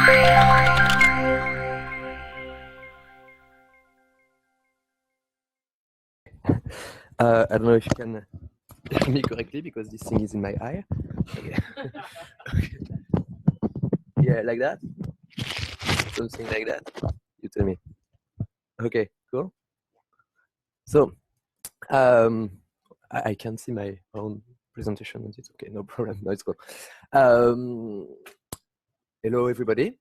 I don't know if you can hear me correctly because this thing is in my eye. Okay. Okay. Yeah, like that? Something like that? You tell me. Okay, cool. So, I can see my own presentation. It's okay, no problem. No, it's cool. Hello, everybody.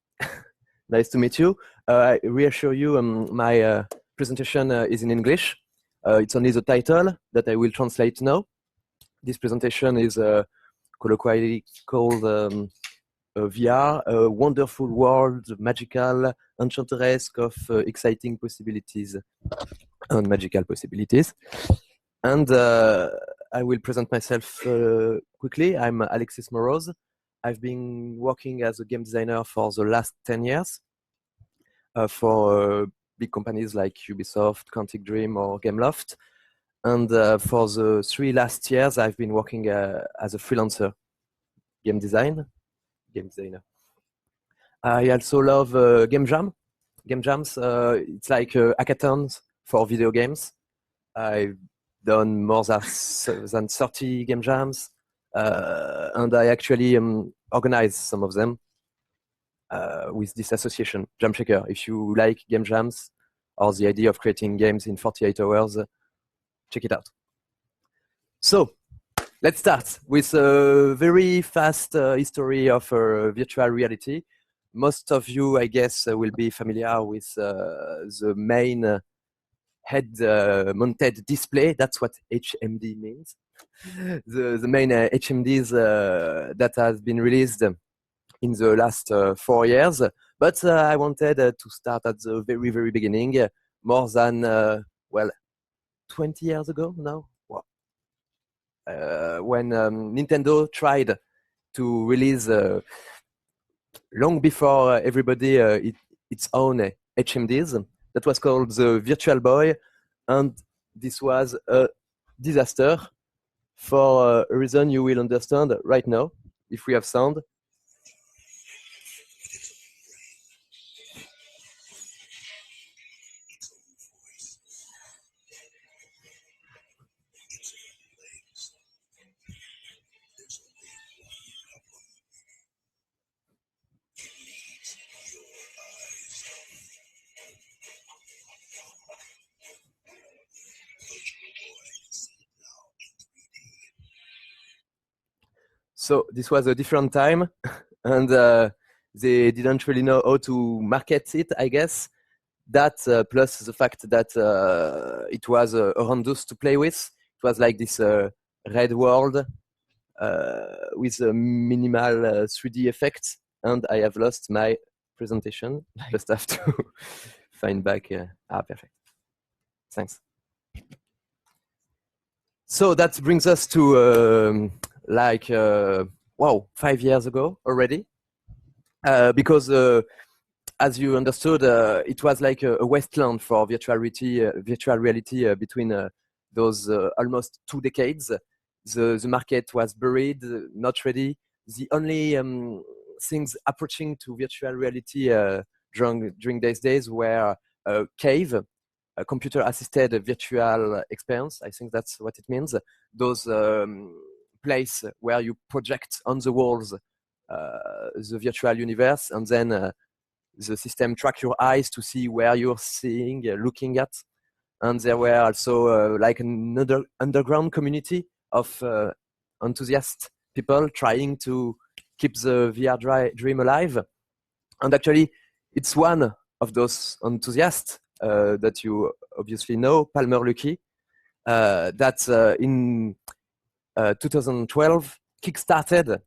Nice to meet you. I reassure you, my presentation is in English. It's only the title that I will translate now. This presentation is colloquially called VR, a wonderful world, magical, enchanteresque of exciting possibilities and magical possibilities. And I will present myself quickly. I'm Alexis Moroz. I've been working as a game designer for the last 10 years for big companies like Ubisoft, Quantic Dream, or Gameloft. And for the 3 last years, I've been working as a freelancer game designer. I also love game jams. It's like hackathons for video games. I've done more than 30 game jams, and I actually organize some of them with this association, Jamshaker. If you like game jams or the idea of creating games in 48 hours, check it out. So, let's start with a very fast history of virtual reality. Most of you, I guess, will be familiar with the main head-mounted display. That's what HMD means. The main HMDs that has been released in the last 4 years. But I wanted to start at the very, very beginning, more than, well, 20 years ago now. Wow. When Nintendo tried to release, long before everybody, its own HMDs, that was called the Virtual Boy, and this was a disaster for a reason you will understand right now, if we have sound. So this was a different time, and they didn't really know how to market it, I guess. That plus the fact that it was horrendous to play with. It was like this red world with minimal 3D effects, and I have lost my presentation. I just have to find back. Perfect. Thanks. So that brings us to like, wow, 5 years ago already. Because as you understood, it was like a wasteland for virtual reality between those almost 2 decades. The market was buried, not ready. The only things approaching to virtual reality during these days were Cave, a computer-assisted virtual experience. I think that's what it means. Those place where you project on the walls the virtual universe, and then the system track your eyes to see where you're seeing, looking at. And there were also like another underground community of enthusiast people trying to keep the VR dream alive. And actually, it's one of those enthusiasts that you obviously know, Palmer Luckey, that in 2012 kickstarted,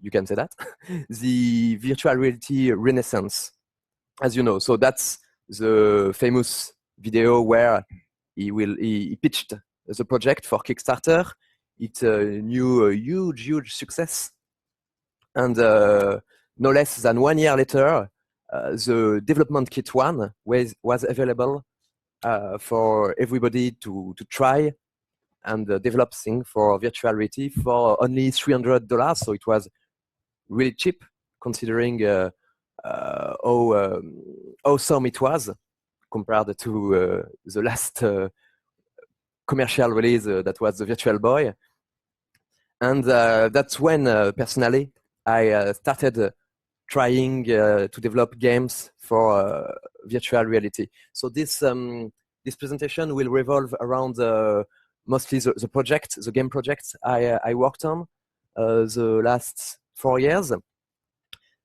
you can say that, the virtual reality renaissance, as you know. So that's the famous video where he pitched the project for Kickstarter. It knew a huge success, and no less than 1 year later, the development kit 1 was available for everybody to try and develop things for virtual reality for only $300. So it was really cheap. considering how awesome it was compared to the last commercial release that was the Virtual Boy. And that's when, personally, I started trying to develop games for virtual reality. So this presentation will revolve around mostly the project, the game projects I worked on the last 4 years.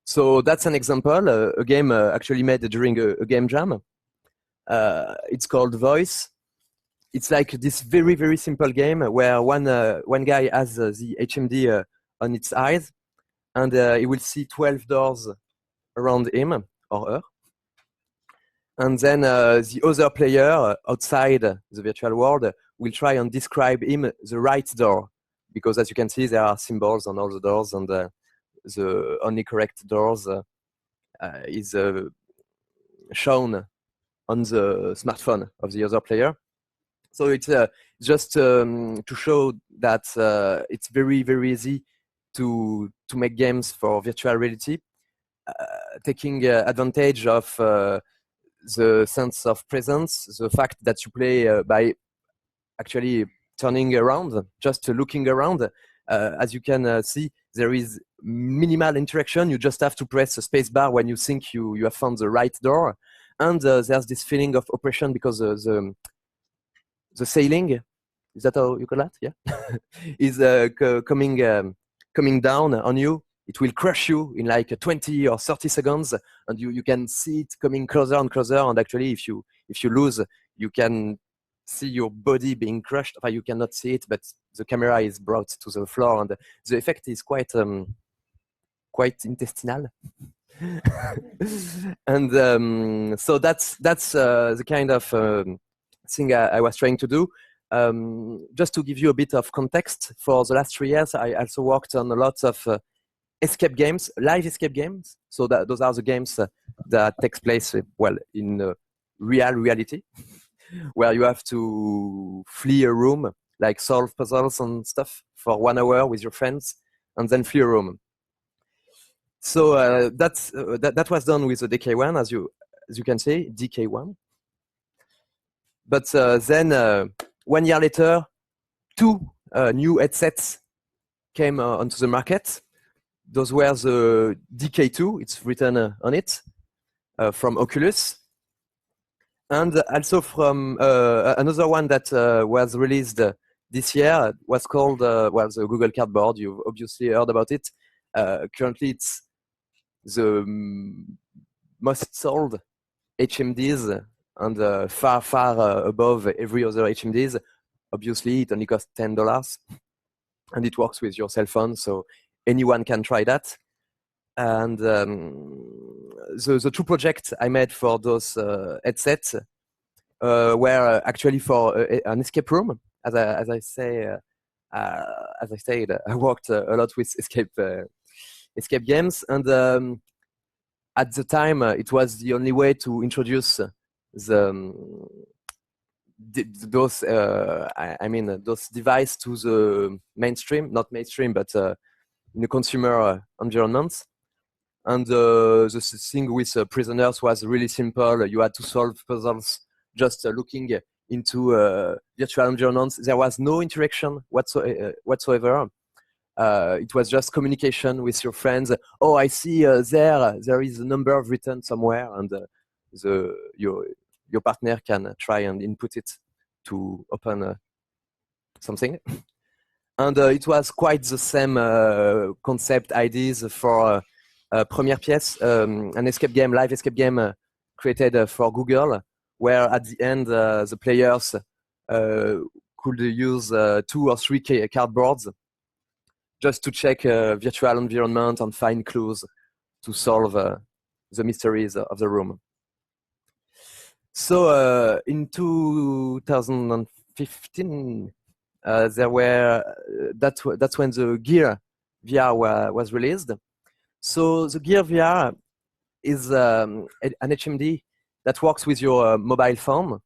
So that's an example, a game actually made during a game jam. It's called Voice. It's like this very, very simple game where one guy has the HMD on its eyes, and he will see 12 doors around him or her. And then the other player outside the virtual world will try and describe him the right door, because as you can see, there are symbols on all the doors, and the only correct doors is shown on the smartphone of the other player. So it's just to show that it's very, very easy to make games for virtual reality, taking advantage of the sense of presence, the fact that you play by actually turning around, just looking around. As you can see, there is minimal interaction. You just have to press a space bar when you think you have found the right door. And there's this feeling of oppression because the sailing, is that how you call that? Yeah, is coming down on you. It will crush you in like 20 or 30 seconds, and you can see it coming closer and closer. And actually, if you lose, you can see your body being crushed. You cannot see it, but the camera is brought to the floor, and the effect is quite intestinal. And so that's the kind of thing I was trying to do. Just to give you a bit of context, for the last 3 years, I also worked on a lot of escape games, live escape games. So those are the games that takes place in real reality, where you have to flee a room, like solve puzzles and stuff for 1 hour with your friends, and then flee a room. So that was done with the DK1, as you can see, DK1. But then 1 year later, 2 new headsets came onto the market. Those were the DK2, it's written on it, from Oculus. And also from another one that was released this year was called, the Google Cardboard. You've obviously heard about it. Currently, it's the most sold HMDs, and far, far above every other HMDs. Obviously, it only costs $10, and it works with your cell phone, so anyone can try that. And the 2 projects I made for those headsets were actually for an escape room. As I said, I worked a lot with escape games, and at the time it was the only way to introduce those devices to the mainstream, not mainstream, but in a consumer environment. And the thing with prisoners was really simple. You had to solve puzzles just looking into virtual environments. There was no interaction whatsoever. It was just communication with your friends. Oh, I see there is a number written somewhere, and your partner can try and input it to open something. And it was quite the same concept ideas for Première Pièce, an escape game, live escape game created for Google, where at the end the players could use 2 or 3 cardboards just to check virtual environment and find clues to solve the mysteries of the room. So in 2015, that's when the Gear VR was released. So the Gear VR is an HMD that works with your mobile phone,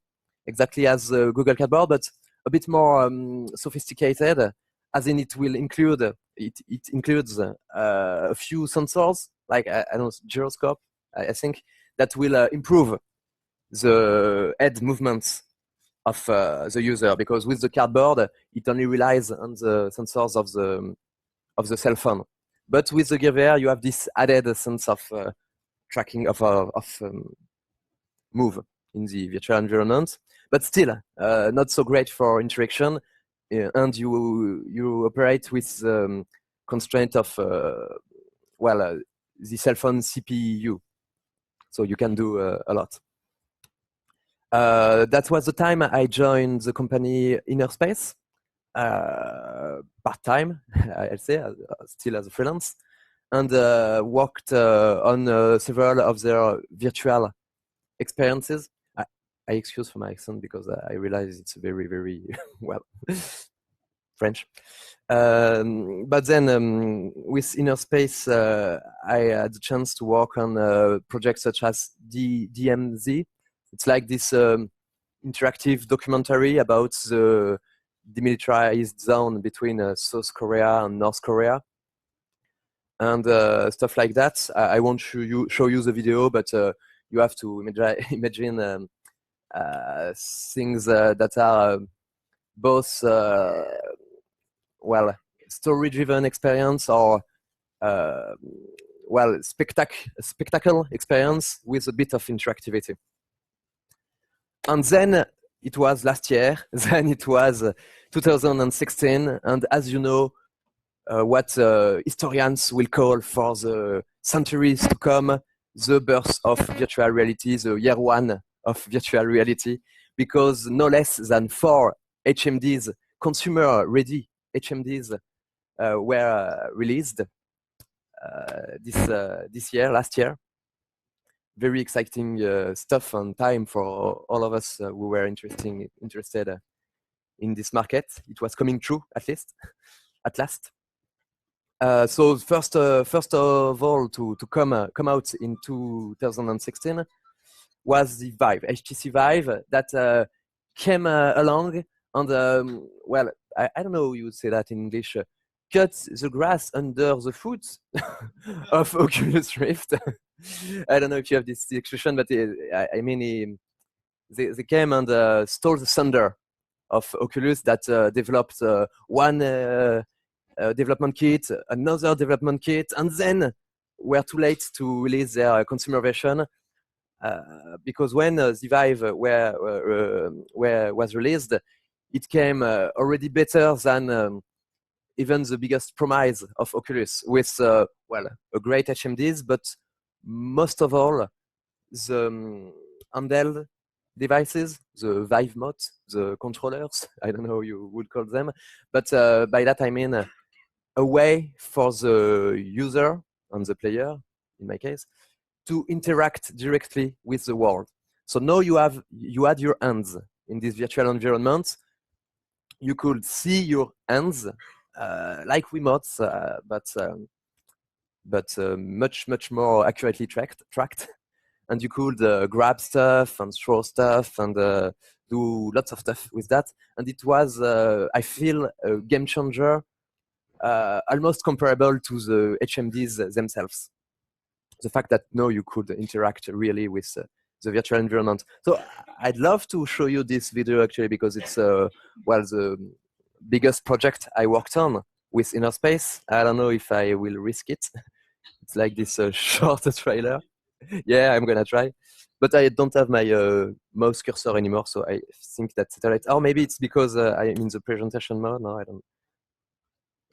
exactly as Google Cardboard, but a bit more sophisticated, as in it will include, it includes a few sensors like I don't know, gyroscope, I think, that will improve the head movements of the user, because with the cardboard it only relies on the sensors of the cell phone. But with the Gear VR, you have this added sense of tracking of move in the virtual environment, but still not so great for interaction. And you operate with constraint of the cell phone CPU, so you can do a lot. That was the time I joined the company Inner Space, part-time, I'll say, still as a freelance, and worked on several of their virtual experiences. I excuse for my accent because I realize it's very, very, well, French. But then with Inner Space, I had the chance to work on projects such as DMZ. It's like this interactive documentary about the demilitarized zone between South Korea and North Korea, and stuff like that. I won't show you the video, but you have to imagine things that are both story-driven experience or spectacle experience with a bit of interactivity. And then it was last year, then it was 2016, and as you know, what historians will call for the centuries to come, the birth of virtual reality, the year one of virtual reality, because no less than 4 HMDs, consumer-ready HMDs, were released last year. Very exciting stuff and time for all of us who were interested in this market. It was coming true, at last. So first of all, to come out in 2016 was the Vive, HTC Vive, that came along and I don't know how you would say that in English. Cut the grass under the foot of Oculus Rift. I don't know if you have this expression, but I mean, they came and stole the thunder of Oculus, that developed one development kit, another development kit, and then were too late to release their consumer version. Because when the Vive was released, it came already better than even the biggest promise of Oculus, with a great HMDs, but most of all, the handheld devices, the Vive Mode, the controllers, I don't know how you would call them, but by that I mean a way for the user and the player, in my case, to interact directly with the world. So now you had your hands in this virtual environment. You could see your hands like Wiimotes, but much more accurately tracked. And you could grab stuff and throw stuff and do lots of stuff with that. And it was, I feel, a game changer, almost comparable to the HMDs themselves. The fact that now you could interact really with the virtual environment. So I'd love to show you this video actually, because it's the biggest project I worked on with Inner Space. I don't know if I will risk it. It's like this short trailer. Yeah, I'm gonna try, but I don't have my mouse cursor anymore, so I think that's it. Oh, maybe it's because I'm in the presentation mode. No, I don't.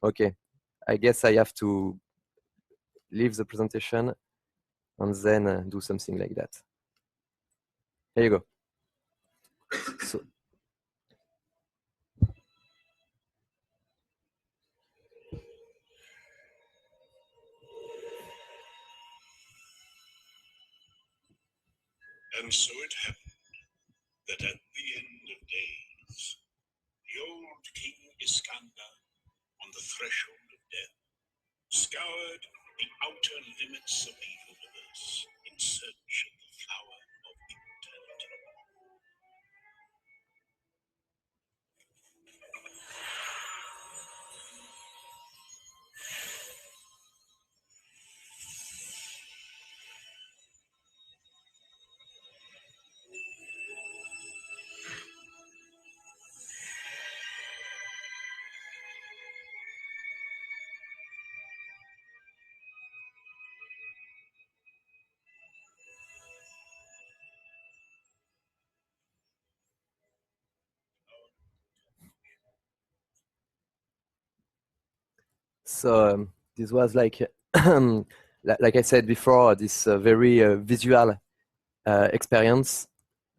Okay, I guess I have to leave the presentation and then do something like that. Here you go. So, and so it happened that at the end of days, the old King Iskander, on the threshold of death, scoured the outer limits of the universe in search of the flower of immortality. So this was like, like I said before, this very visual experience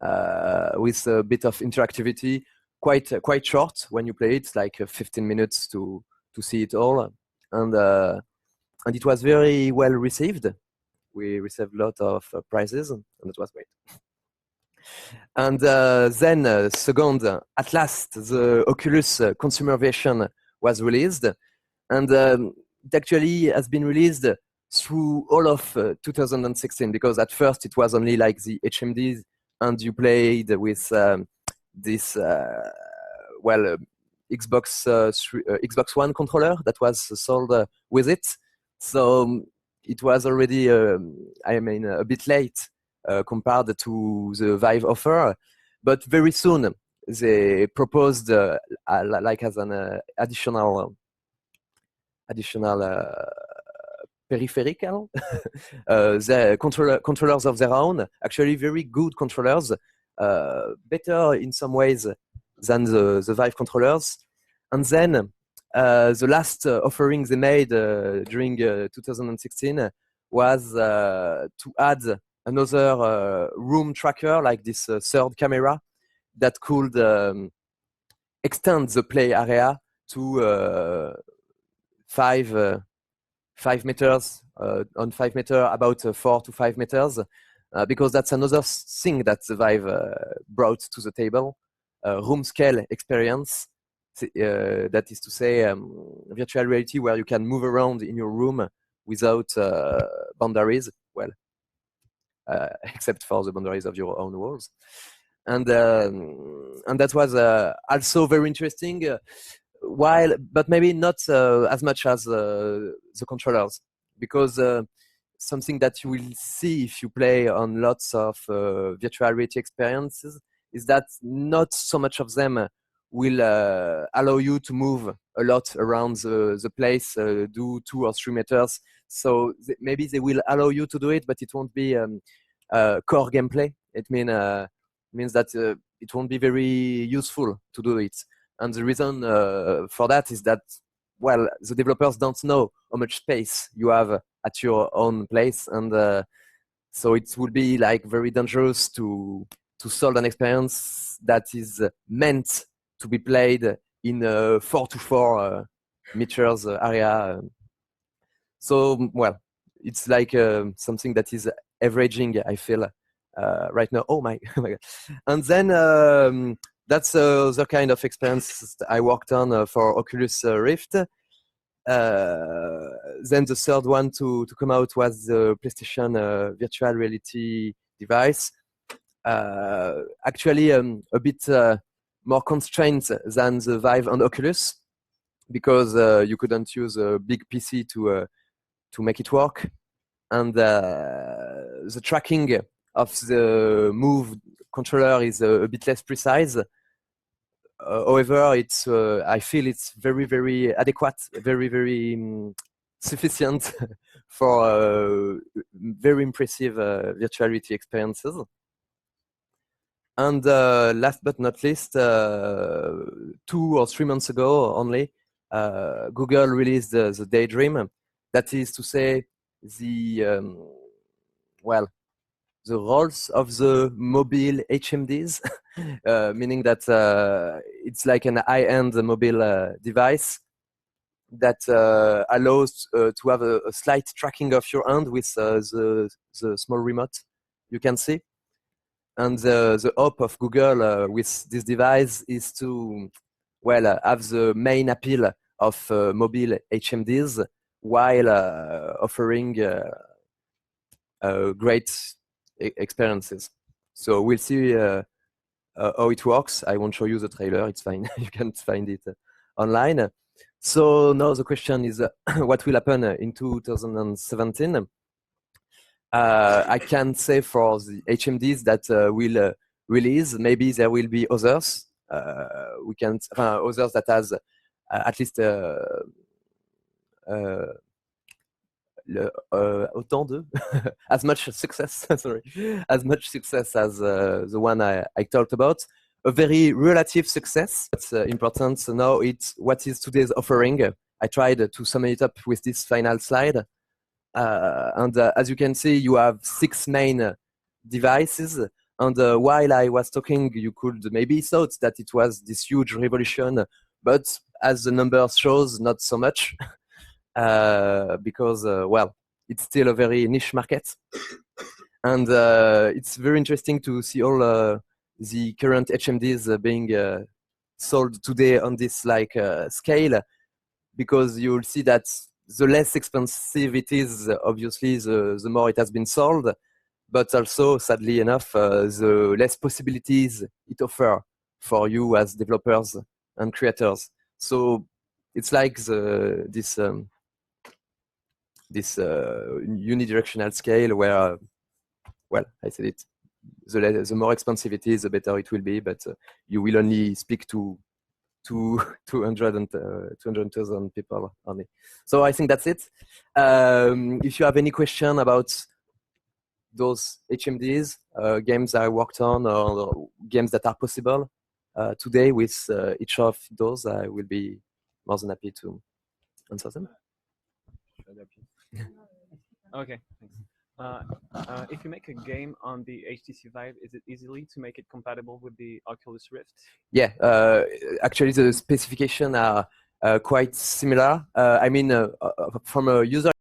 with a bit of interactivity. Quite short when you play it. It's like 15 minutes to see it all, and it was very well received. We received a lot of prizes, and it was great. And then, second, at last, the Oculus consumer version was released, and it actually has been released through all of 2016, because at first it was only like the HMDs, and you played with this Xbox One controller that was sold with it. So it was already, I mean, a bit late compared to the Vive offer, but very soon they proposed like as an additional peripheral the controllers of their own, actually very good controllers, better in some ways than the Vive controllers. And then the last offering they made during 2016 was to add another room tracker, like this third camera that could extend the play area to 5 meters, on 5 meters, about 4 to 5 meters, because that's another thing that the Vive brought to the table, room scale experience. That is to say, virtual reality where you can move around in your room without boundaries, well, except for the boundaries of your own walls. And that was also very interesting, but maybe not as much as the controllers, because something that you will see if you play on lots of virtual reality experiences is that not so much of them will allow you to move a lot around the place, do 2 or 3 meters. So maybe they will allow you to do it, but it won't be core gameplay. It means that it won't be very useful to do it. And the reason for that is that, well, the developers don't know how much space you have at your own place, and so it would be like very dangerous to solve an experience that is meant to be played in a 4 to 4 meters area. So, well, it's like something that is averaging, I feel, right now. Oh my, oh my God. And then that's the kind of experience I worked on for Oculus Rift. Then the third one to come out was the PlayStation virtual reality device. Actually, a bit more constrained than the Vive and Oculus, because you couldn't use a big PC to make it work, and the tracking of the Move controller is a bit less precise. However, it's I feel it's very, very adequate, very, very sufficient for very impressive virtual reality experiences. And last but not least, 2 or 3 months ago only, Google released the Daydream. That is to say, the the roles of the mobile HMDs, meaning that it's like an high-end mobile device that allows to have a slight tracking of your hand with the small remote you can see. And the hope of Google with this device is to, well, have the main appeal of mobile HMDs while offering great experiences. So we'll see how it works. I won't show you the trailer, it's fine. You can find it online. So now the question is, what will happen in 2017? I can say for the HMDs that will release, maybe there will be others. We can others that has at least autant de as much success. Sorry, as much success as the one I talked about. A very relative success. It's important to know it's what is today's offering. I tried to sum it up with this final slide. And as you can see, you have 6 main devices. And while I was talking, you could maybe thought that it was this huge revolution, but as the numbers shows, not so much, because, well, it's still a very niche market. And it's very interesting to see all the current HMDs being sold today on this scale, because you'll see that the less expensive it is, obviously, the more it has been sold, but also, sadly enough, the less possibilities it offers for you as developers and creators. So it's like this unidirectional scale where, well, I said it, the more expensive it is, the better it will be, but you will only speak to 200,000 people only. So I think that's it. If you have any question about those HMDs, games I worked on, or games that are possible today with each of those, I will be more than happy to answer them. Okay, thanks. If you make a game on the HTC Vive, is it easily to make it compatible with the Oculus Rift? Yeah, actually the specifications are quite similar. I mean, from a user